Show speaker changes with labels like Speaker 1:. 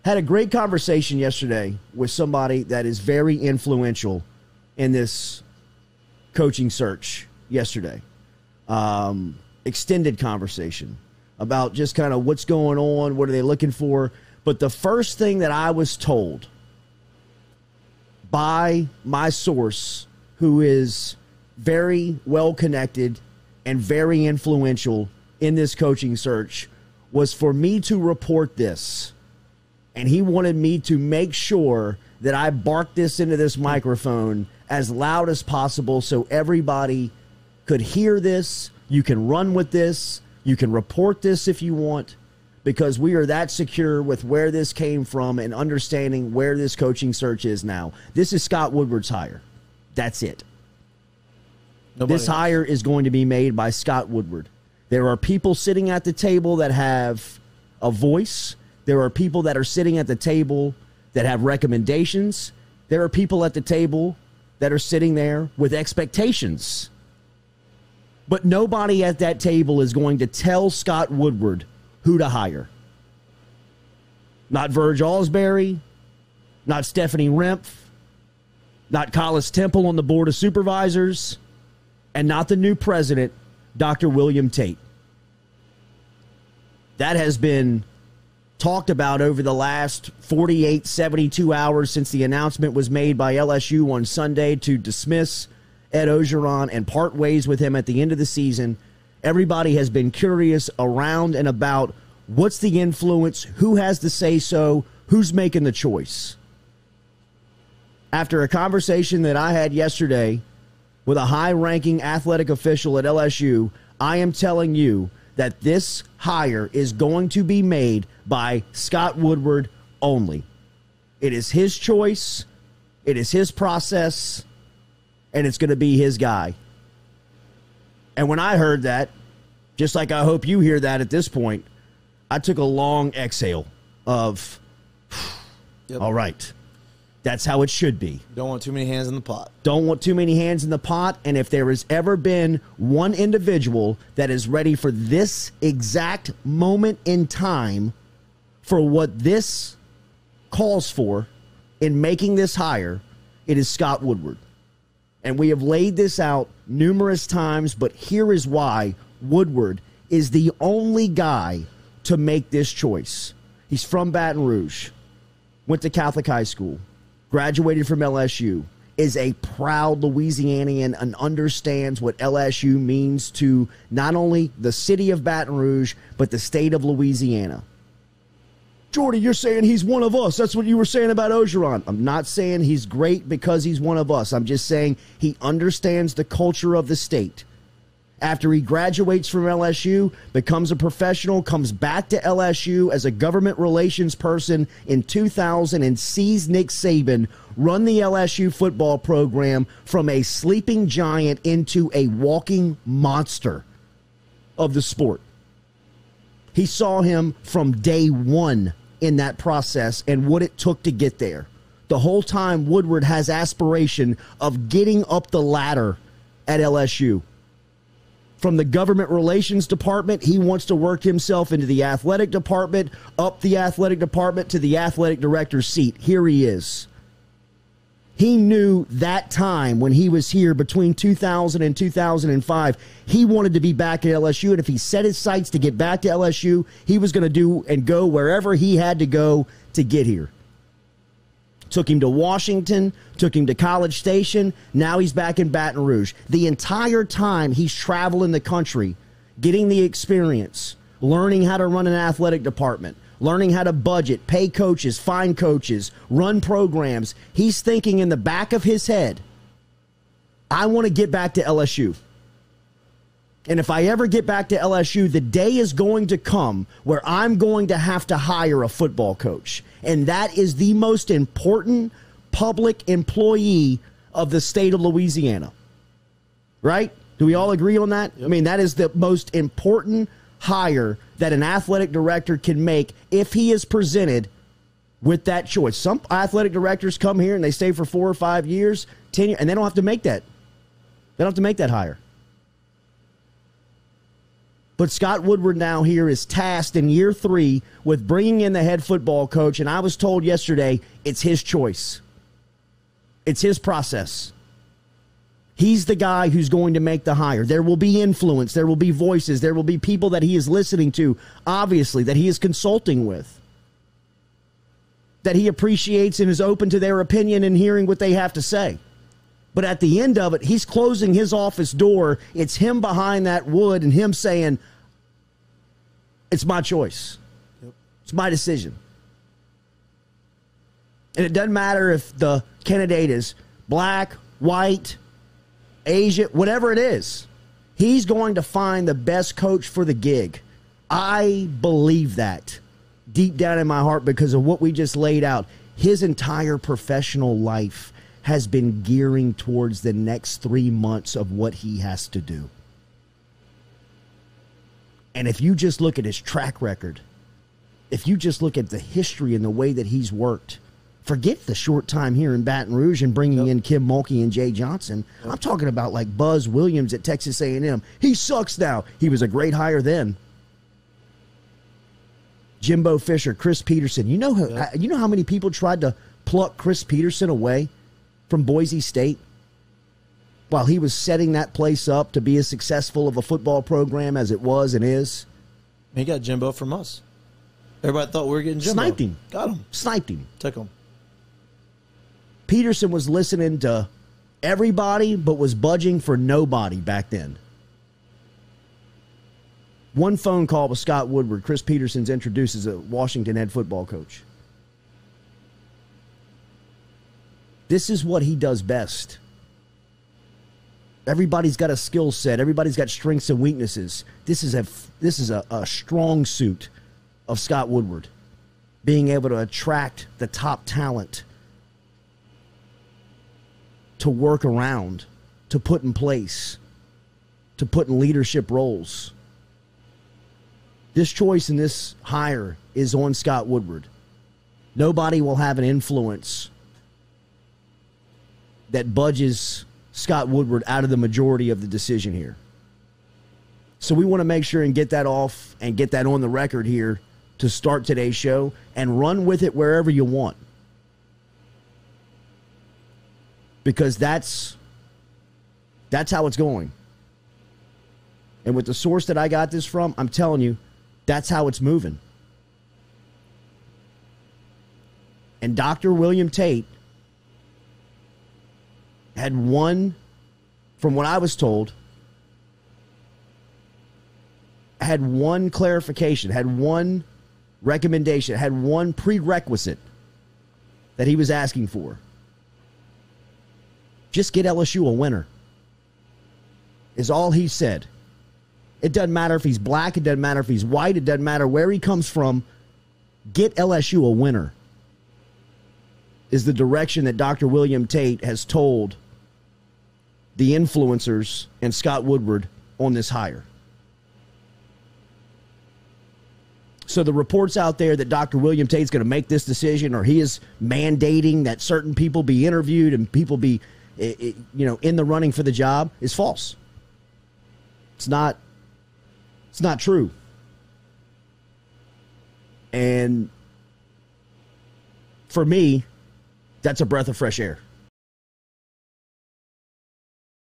Speaker 1: Had a great conversation yesterday with somebody that is very influential in this coaching search yesterday. Extended conversation about just kind of what's going on, what are they looking for. But the first thing that I was told by my source, who is very well connected and very influential in this coaching search, was for me to report this. And he wanted me to make sure that I barked this into this microphone as loud as possible so everybody could hear this. You can run with this. You can report this if you want, because we are that secure with where this came from and understanding where this coaching search is now. This is Scott Woodward's hire. That's it. This hire is going to be made by Scott Woodward. There are people sitting at the table that have a voice. There are people that are sitting at the table that have recommendations. There are people at the table that are sitting there with expectations. But nobody at that table is going to tell Scott Woodward who to hire. Not Verge Alsbury, not Stephanie Remph, not Collis Temple on the Board of Supervisors, and not the new president, Dr. William Tate. That has been talked about over the last 48, 72 hours since the announcement was made by LSU on Sunday to dismiss Ed Ogeron and part ways with him at the end of the season. Everybody has been curious around and about what's the influence, who has the say-so, who's making the choice. After a conversation that I had yesterday with a high-ranking athletic official at LSU, I am telling you that this hire is going to be made by Scott Woodward only. It is his choice, it is his process, and it's going to be his guy. And when I heard that, just like I hope you hear that at this point, I took a long exhale of, all right, that's how it should be.
Speaker 2: Don't want too many hands in the pot.
Speaker 1: Don't want too many hands in the pot. And if there has ever been one individual that is ready for this exact moment in time for what this calls for in making this hire, it is Scott Woodward. And we have laid this out numerous times, but here is why Woodward is the only guy to make this choice. He's from Baton Rouge, went to Catholic high school, graduated from LSU, is a proud Louisianian and understands what LSU means to not only the city of Baton Rouge, but the state of Louisiana. Jordy, you're saying he's one of us. That's what you were saying about Ogeron. I'm not saying he's great because he's one of us. I'm just saying he understands the culture of the state. After he graduates from LSU, becomes a professional, comes back to LSU as a government relations person in 2000 and sees Nick Saban run the LSU football program from a sleeping giant into a walking monster of the sport. He saw him from day one in that process and what it took to get there. The whole time, Woodward has aspiration of getting up the ladder at LSU. From the government relations department, he wants to work himself into the athletic department, up the athletic department to the athletic director's seat. Here he is. He knew that time when he was here between 2000 and 2005, he wanted to be back at LSU. And if he set his sights to get back to LSU, he was going to do and go wherever he had to go to get here. Took him to Washington, took him to College Station. Now he's back in Baton Rouge. The entire time he's traveling the country, getting the experience, learning how to run an athletic department, learning how to budget, pay coaches, find coaches, run programs. He's thinking in the back of his head, I want to get back to LSU. And if I ever get back to LSU, the day is going to come where I'm going to have to hire a football coach. And that is the most important public employee of the state of Louisiana. Right? Do we all agree on that? I mean, that is the most important hire that an athletic director can make if he is presented with that choice. Some athletic directors come here and they stay for 4 or 5 years, 10 years, and they don't have to make that. They don't have to make that hire. But Scott Woodward now here is tasked in year 3 with bringing in the head football coach, and I was told yesterday it's his choice. It's his process. He's the guy who's going to make the hire. There will be influence. There will be voices. There will be people that he is listening to, obviously, that he is consulting with, that he appreciates and is open to their opinion and hearing what they have to say. But at the end of it, he's closing his office door. It's him behind that wood and him saying, it's my choice. Yep. It's my decision. And it doesn't matter if the candidate is black, white, Asian, whatever it is. He's going to find the best coach for the gig. I believe that deep down in my heart because of what we just laid out. His entire professional life has been gearing towards the next 3 months of what he has to do. And if you just look at his track record, if you just look at the history and the way that he's worked, forget the short time here in Baton Rouge and bringing in Kim Mulkey and Jay Johnson. I'm talking about like Buzz Williams at Texas A&M. He sucks now. He was a great hire then. Jimbo Fisher, Chris Peterson. You know how many people tried to pluck Chris Peterson away from Boise State while he was setting that place up to be as successful of a football program as it was and is?
Speaker 2: He got Jimbo from us. Everybody thought we were getting Jimbo.
Speaker 1: Sniped him.
Speaker 2: Got him.
Speaker 1: Sniped him.
Speaker 2: Took him.
Speaker 1: Peterson was listening to everybody but was budging for nobody back then. One phone call with Scott Woodward. Chris Peterson's introduced as a Washington head football coach. This is what he does best. Everybody's got a skill set. Everybody's got strengths and weaknesses. This is a strong suit of Scott Woodward, being able to attract the top talent to work around, to put in place, to put in leadership roles. This choice and this hire is on Scott Woodward. Nobody will have an influence that budges Scott Woodward out of the majority of the decision here. So we want to make sure and get that off and get that on the record here to start today's show and run with it wherever you want. Because that's how it's going. And with the source that I got this from, I'm telling you, that's how it's moving. And Dr. William Tate had one, from what I was told, had one clarification, had one recommendation, had one prerequisite that he was asking for. Just get LSU a winner, is all he said. It doesn't matter if he's black. It doesn't matter if he's white. It doesn't matter where he comes from. Get LSU a winner is the direction that Dr. William Tate has told the influencers and Scott Woodward on this hire. So the reports out there that Dr. William Tate's going to make this decision or he is mandating that certain people be interviewed and people be in the running for the job is false. It's not true. And for me, that's a breath of fresh air.